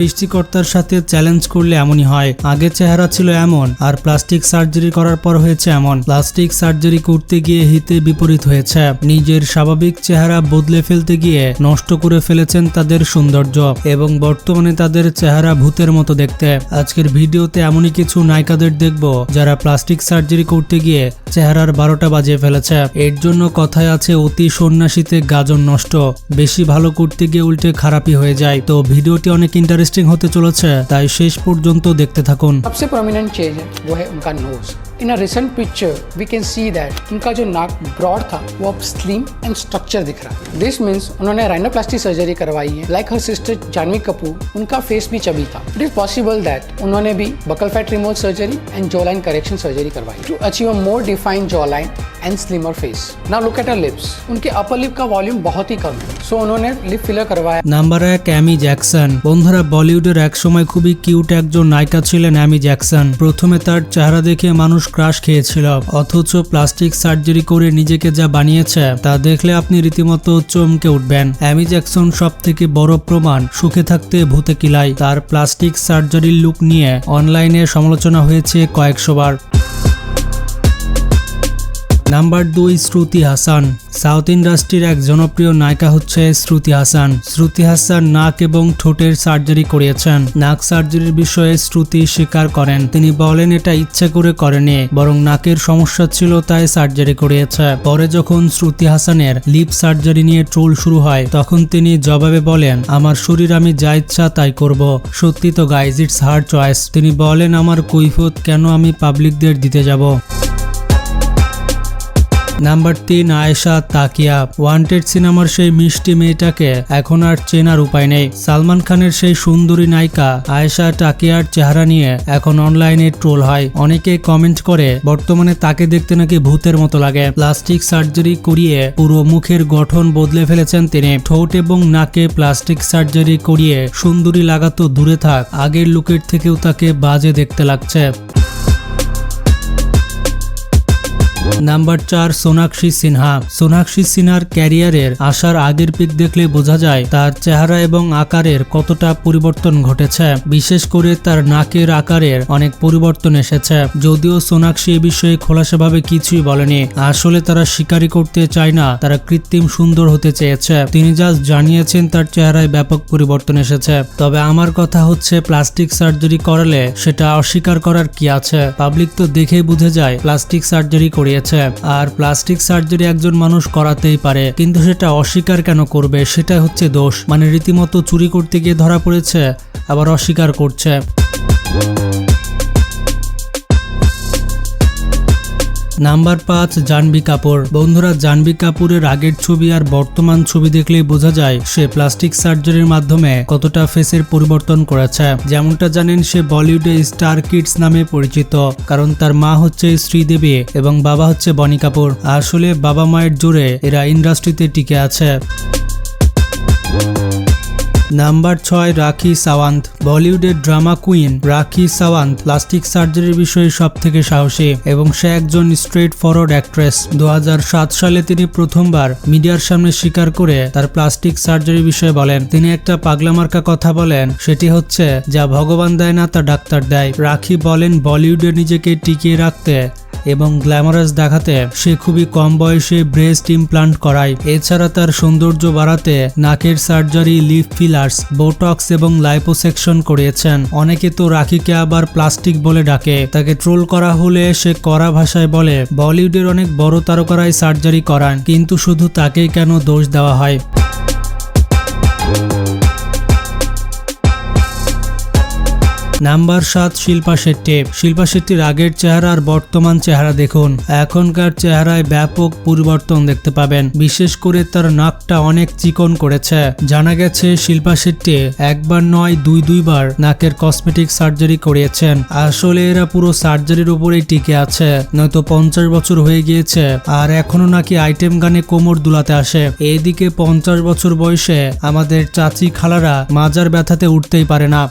সৃষ্টিকর্তার সাথে চ্যালেঞ্জ করলে এমনই হয়। আগে চেহারা ছিল এমন, আর প্লাস্টিক সার্জারি করার পর হয়েছে এমন। প্লাস্টিক সার্জারি করতে গিয়ে হিতে বিপরীত হয়েছে। নিজের স্বাভাবিক চেহারা বদলে ফেলতে গিয়ে নষ্ট করে ফেলেছেন তাদের সৌন্দর্য, এবং বর্তমানে তাদের চেহারা ভূতের মতো দেখতে। আজকের ভিডিওতে এমনই কিছু নায়িকাদের দেখব যারা প্লাস্টিক সার্জারি করতে গিয়ে চেহারার 12টা বাজিয়ে ফেলেছে। এর জন্য কথায় আছে, অতি সন্ন্যাসীতে গাজন নষ্ট। বেশি ভালো করতে গিয়ে উল্টে খারাপই হয়ে যায়। তো ভিডিওটি অনেক ইন্টারেস্টিং হতে চলেছে, তাই শেষ পর্যন্ত দেখতে থাকুন। सबसे प्रोमिनेंट चेंज है वो है उनका nose. In a recent picture we can see that उनका जो नाक ब्रॉड था वो अब स्लिम एंड स्ट्रक्चर दिख रहा है। दिस मीन्स उन्होंने राइनोप्लास्टी सर्जरी करवाई है। Like her sister Janhvi Kapoor, उनका फेस भी चबी था। इट इज पॉसिबल दैट उन्होंने भी buccal fat removal surgery and jaw line correction surgery करवाई to achieve a more defined jaw line and slimmer face. Now look at her lips. उनके upper lip का volume बहुत ही कम है, सो उन्होंने lip filler करवाया। Number 1, অ্যামি Jackson. বন্ধুরা, বলিউডের এক সময় খুবই কিউট একজন নায়িকা ছিলেন অ্যামি জ্যাকসন। প্রথমে তার চেহারা দেখে মানুষ ক্রাশ খেয়েছিল, অথচ প্লাস্টিক সার্জারি করে নিজেকে যা বানিয়েছে তা দেখলে আপনি রীতিমতো চমকে উঠবেন। অ্যামি জ্যাকসন সব থেকে বড় প্রমাণ, সুখে থাকতে ভূতে কিলাই। তার প্লাস্টিক সার্জারির লুক নিয়ে অনলাইনে সমালোচনা হয়েছে কয়েকশো বার। নাম্বার 2, শ্রুতি হাসান। সাউথ ইন্ডাস্ট্রির এক জনপ্রিয় নায়িকা হচ্ছে শ্রুতি হাসান। শ্রুতি হাসান নাক এবং ঠোঁটের সার্জারি করিয়েছেন। নাক সার্জারির বিষয়ে শ্রুতি স্বীকার করেন। তিনি বলেন এটা ইচ্ছে করে করেনি, বরং নাকের সমস্যা ছিল তাই সার্জারি করিয়েছে। পরে যখন শ্রুতি হাসানের লিপ সার্জারি নিয়ে ট্রোল শুরু হয়, তখন তিনি জবাবে বলেন, আমার শরীর, আমি যা ইচ্ছা তাই করব। সত্যি তো গাইজ, ইটস হার চয়েস। তিনি বলেন, আমার কৈফিয়ত কেন আমি পাবলিকদের দিতে যাব। নাম্বার 3, আয়েশা তাকিয়া। ওয়ান্টেড সিনেমার সেই মিষ্টি মেয়েটাকে এখন আর চেনার উপায় নেই। সালমান খানের সেই সুন্দরী নায়িকা আয়েশা তাকিয়ার চেহারা নিয়ে এখন অনলাইনে ট্রোল হয়। অনেকে কমেন্ট করে বর্তমানে তাকে দেখতে নাকি ভূতের মতো লাগে। প্লাস্টিক সার্জারি করিয়ে পুরো মুখের গঠন বদলে ফেলেছেন তিনি। ঠোঁট এবং নাকে প্লাস্টিক সার্জারি করিয়ে সুন্দরী লাগাতো দূরে থাক, আগের লুকের থেকেও তাকে বাজে দেখতে লাগছে। নাম্বার 4, সোনাক্ষী সিনহা। সোনাক্ষী সিনহার ক্যারিয়ারের আসার আগের পিক দেখলে বোঝা যায় তার চেহারা এবং আকারের কতটা পরিবর্তন ঘটেছে। বিশেষ করে তার নাকের আকারের অনেক পরিবর্তন এসেছে। যদিও সোনাক্ষী এ বিষয়ে খোলাসাভাবে কিছুই বলেনি। আসলে তারা স্বীকারই করতে চায় না তারা কৃত্রিম সুন্দর হতে চেয়েছে। তিনি জাস্ট জানিয়েছেন তার চেহারায় ব্যাপক পরিবর্তন এসেছে। তবে আমার কথা হচ্ছে, প্লাস্টিক সার্জারি করালে সেটা অস্বীকার করার কি আছে? পাবলিক তো দেখেই বুঝে যায় প্লাস্টিক সার্জারি করিয়েছে। আর প্লাস্টিক সার্জারি একজন মানুষ করাতেই পারে, কিন্তু সেটা অস্বীকার কেন করবে? সেটাই হচ্ছে দোষ। মানে রীতিমতো চুরি করতে গিয়ে ধরা পড়েছে, আবার অস্বীকার করছে। নাম্বার 5, জাহ্নবী কাপুর। বন্ধুরা, জাহ্নবী কাপুরের আগের ছবি আর বর্তমান ছবি দেখলেই বোঝা যায় সে প্লাস্টিক সার্জারির মাধ্যমে কতটা ফেসের পরিবর্তন করেছে। যেমনটা জানেন, সে বলিউডে স্টার কিডস নামে পরিচিত, কারণ তার মা হচ্ছে শ্রীদেবী এবং বাবা হচ্ছে বনি কাপুর। আসলে বাবা মায়ের জোরে এরা ইন্ডাস্ট্রিতে টিকে আছে। নাম্বার 6, রাখি সাওয়ান্ত। বলিউডের ড্রামা কুইন রাখি সাওয়ান্ত প্লাস্টিক সার্জারির বিষয়ে সব থেকে সাহসী, এবং সে একজন স্ট্রেট ফরওয়ার্ড অ্যাক্ট্রেস। 2007 সালে তিনি প্রথমবার মিডিয়ার সামনে স্বীকার করে তার প্লাস্টিক সার্জারি বিষয়ে বলেন। তিনি একটা পাগলামার্কা কথা বলেন, সেটি হচ্ছে, যা ভগবান দেয় না তা ডাক্তার দেয়। রাখি বলেন, বলিউডে নিজেকে টিকিয়ে রাখতে এবং গ্ল্যামারাস দেখাতে সে খুবই কম বয়সে ব্রেস্ট ইমপ্লান্ট করায়। এছাড়া তার সৌন্দর্য বাড়াতে নাকের সার্জারি, লিপ ফিলার্স, বোটক্স এবং লাইপোসেকশন করিয়েছেন। অনেকে তো রাখিকে আবার প্লাস্টিক বলে ডাকে। তাকে ট্রোল করা হলে সে কড়া ভাষায় বলে, বলিউডের অনেক বড় তারকারাই সার্জারি করান, কিন্তু শুধু তাকেই কেন দোষ দেওয়া হয়? নাম্বার 7, শিল্পা শেট্টি। শিল্পা শেট্টির আগের চেহারা আর বর্তমান চেহারা দেখুন। এখনকার চেহারায় ব্যাপক পরিবর্তন দেখতে পাবেন। বিশেষ করে তার নাকটা অনেক চিকন করেছে। জানা গেছে শিল্পা শেট্টি একবার নয়, দুইবার নাকের কসমেটিক সার্জারি করিয়েছেন। আসলে এরা পুরো সার্জারির উপরেই টিকে আছে, নয়তো 50 বছর হয়ে গিয়েছে আর এখনো নাকি আইটেম গানে কোমর দুলাতে আসে। এদিকে 50 বছর বয়সে আমাদের চাচি খালারা মাজার ব্যথাতে উঠতেই পারে না।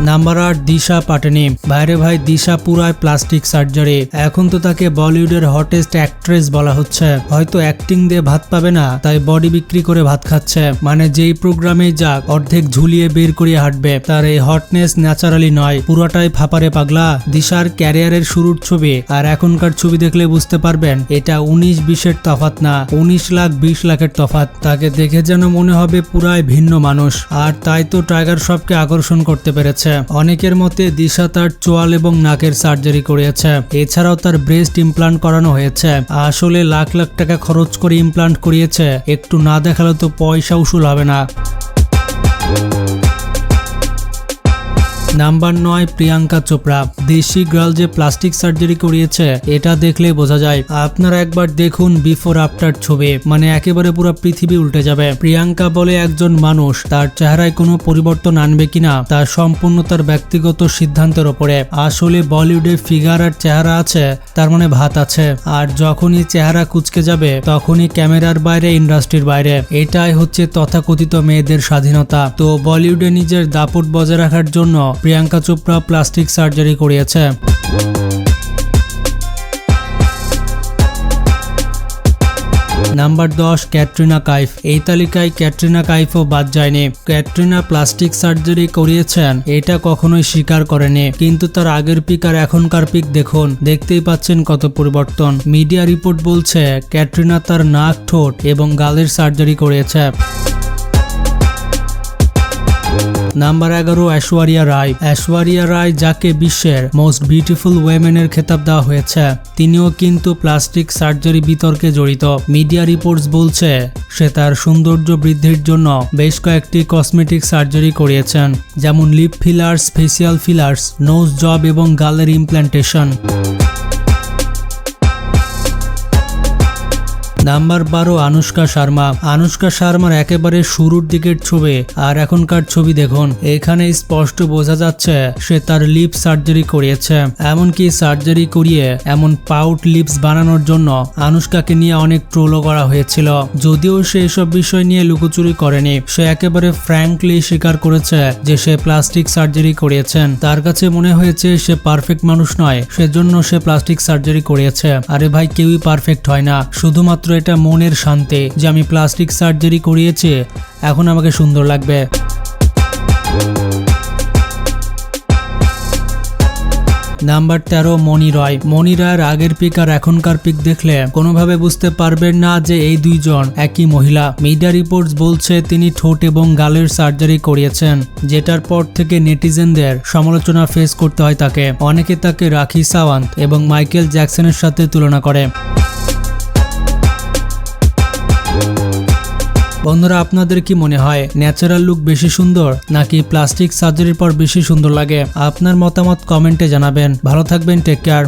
নাম্বার 8 দিশা পাটানি। ভাইরে ভাই, দিশা পুরাই প্লাস্টিক সার্জারি। এখন তো তাকে বলিউডের হটেস্ট অ্যাক্ট্রেস বলা হচ্ছে। হয়তো অ্যাক্টিং দিয়ে ভাত পাবে না, তাই বডি বিক্রি করে ভাত খাচ্ছে। মানে যেই প্রোগ্রামে যাক অর্ধেক ঝুলিয়ে বের করিয়ে হাঁটবে। তার এই হটনেস ন্যাচারালি নয়, পুরোটাই ফাপারে পাগলা। দিশার ক্যারিয়ারের শুরুর ছবি আর এখনকার ছবি দেখলে বুঝতে পারবেন এটা 19-20-এর তফাৎ না, 19 লাখ 20 লাখের তফাৎ। তাকে দেখে যেন মনে হবে পুরাই ভিন্ন মানুষ। আর তাই তো টাইগার সবকে আকর্ষণ করতে পেরেছে। অনেকের মতে দিশা তার চোয়াল এবং নাকের সার্জারি করিয়েছে। এছাড়াও তার ব্রেস্ট ইমপ্লান্ট করানো হয়েছে। আসলে লাখ লাখ টাকা খরচ করে ইমপ্লান্ট করিয়েছে, একটু না দেখালে তো পয়সা উসুল হবে না। নাম্বার 9 প্রিয়াঙ্কা চোপড়া। দেশি গার্ল যে প্লাস্টিক সার্জারি করিয়েছে এটা দেখলেই বোঝা যায়। আপনারা একবার দেখুন বিফোর আফটার ছবি, মানে একেবারে পুরো পৃথিবী উল্টে যাবে। প্রিয়াঙ্কা বলে একজন মানুষ তার চেহারায় কোনো পরিবর্তন আনবে কিনা তা সম্পূর্ণ তার ব্যক্তিগত সিদ্ধান্তের ওপরে। আসলে বলিউডে ফিগার আর চেহারা আছে, তার মানে ভাত আছে। আর যখনই চেহারা কুচকে যাবে তখনই ক্যামেরার বাইরে, ইন্ডাস্ট্রির বাইরে। এটাই হচ্ছে তথাকথিত মেয়েদের স্বাধীনতা। তো বলিউডে নিজের দাপট বজায় রাখার জন্য প্রিয়াঙ্কা চোপড়া প্লাস্টিক সার্জারি করিয়েছে। নাম্বার 10 ক্যাটরিনা কাইফ। এই তালিকায় ক্যাটরিনা কাইফও বাদ যায়নি। ক্যাটরিনা প্লাস্টিক সার্জারি করিয়েছেন এটা কখনোই স্বীকার করেনি, কিন্তু তার আগের পিক আর এখনকার পিক দেখুন, দেখতেই পাচ্ছেন কত পরিবর্তন। মিডিয়া রিপোর্ট বলছে ক্যাটরিনা তার নাক, ঠোঁট এবং গালের সার্জারি করিয়েছে। নাম্বার 11 ঐশ্বরিয়া রায়। ঐশ্বরিয়া রায় যাকে বিশ্বের মোস্ট বিউটিফুল ওয়েমেনের খেতাব দেওয়া হয়েছে, তিনিও কিন্তু প্লাস্টিক সার্জারি বিতর্কে জড়িত। মিডিয়া রিপোর্টস বলছে সে তার সৌন্দর্য বৃদ্ধির জন্য বেশ কয়েকটি কসমেটিক সার্জারি করিয়েছেন, যেমন lip fillers, facial fillers, nose job এবং গালের ইমপ্ল্যান্টেশন। নাম্বার 12 আনুশকা শর্মা। আনুশকা শর্মার একেবারে শুরুর দিকের ছবি আর এখনকার ছবি দেখুন, এখানে স্পষ্ট বোঝা যাচ্ছে সে তার লিপ সার্জারি করিয়েছে। এমনকি সার্জারি করিয়ে এমন পাউট লিপস বানানোর জন্য আনুশকাকে নিয়ে অনেক ট্রোলও করা হয়েছিল। যদিও সে এসব বিষয় নিয়ে লুকোচুরি করেনি, সে একেবারে ফ্র্যাঙ্কলি স্বীকার করেছে যে সে প্লাস্টিক সার্জারি করিয়েছেন। তার কাছে মনে হয়েছে সে পারফেক্ট মানুষ নয়, সেজন্য সে প্লাস্টিক সার্জারি করিয়েছে। আরে ভাই, কেউই পারফেক্ট হয় না, শুধুমাত্র এটা মনের শান্তি যে আমি প্লাস্টিক সার্জারি করিয়েছি, এখন আমাকে সুন্দর লাগবে। নাম্বার 13 মনি রয়। মনি রয়ের আগের পিক আর এখনকার পিক দেখলে কোনোভাবে বুঝতে পারবেন না যে এই দুইজন একই মহিলা। মিডিয়া রিপোর্টস বলছে তিনি ঠোঁট এবং গালের সার্জারি করিয়েছেন, যেটার পর থেকে নেটিজেনদের সমালোচনা ফেস করতে হয় তাকে। অনেকে তাকে রাখি সাওয়ান্ত এবং মাইকেল জ্যাকসনের সাথে তুলনা করে। বন্ধুরা, আপনাদের কি মনে হয় ন্যাচারাল লুক বেশি সুন্দর নাকি প্লাস্টিক সার্জারির পর বেশি সুন্দর লাগে? আপনার মতামত কমেন্টে জানাবেন। ভালো থাকবেন, টেক কেয়ার।